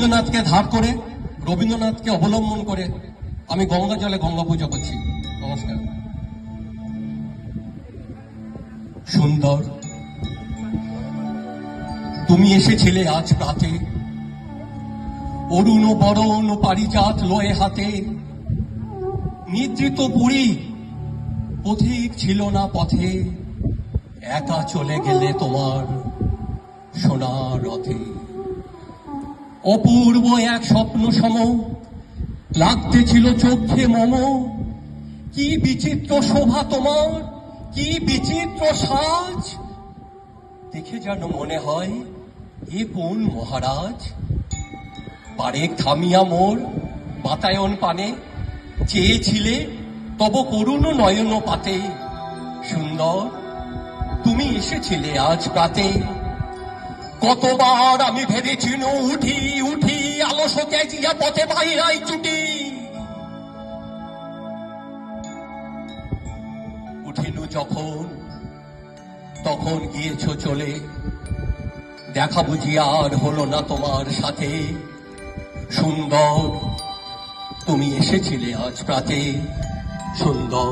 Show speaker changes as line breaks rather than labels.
রবীন্দ্রনাথকে ধার করে, রবীন্দ্রনাথকে অবলম্বন করে আমি গঙ্গা জলে গঙ্গা পূজা করছি। নমস্কার। সুন্দর, তুমি এসেছিলে আজ প্রাতে, অরুণ বরণ পারিজাত লয়ে হাতে, নিদ্রিত পুরী পথিক ছিল না পথে, একা চলে গেলে তোমার সোনার রথে। অপূর্ব এক স্বপ্ন সম লাগতে ছিল চোখে মম, কি বিচিত্র শোভা তোমার, কি বিচিত্র সাজ, দেখে যেন মনে হয় এ কোন মহারাজ। বারেক থামিয়া মোর বাতায়ন পানে, চেয়েছিলে তব করুণ নয়ন পাতে। সুন্দর, তুমি এসেছিলে আজ প্রাতে। কতবার আমি ভেবেছি উঠি উঠি আলস ত্যাজিয়া পথে বাইরাই ছুটি, উঠিনু যখন তখন গিয়েছ চলে, দেখা বুঝি আর হলো না তোমার সাথে। সুন্দর, তুমি এসেছিলে আজ প্রাতে। সুন্দর।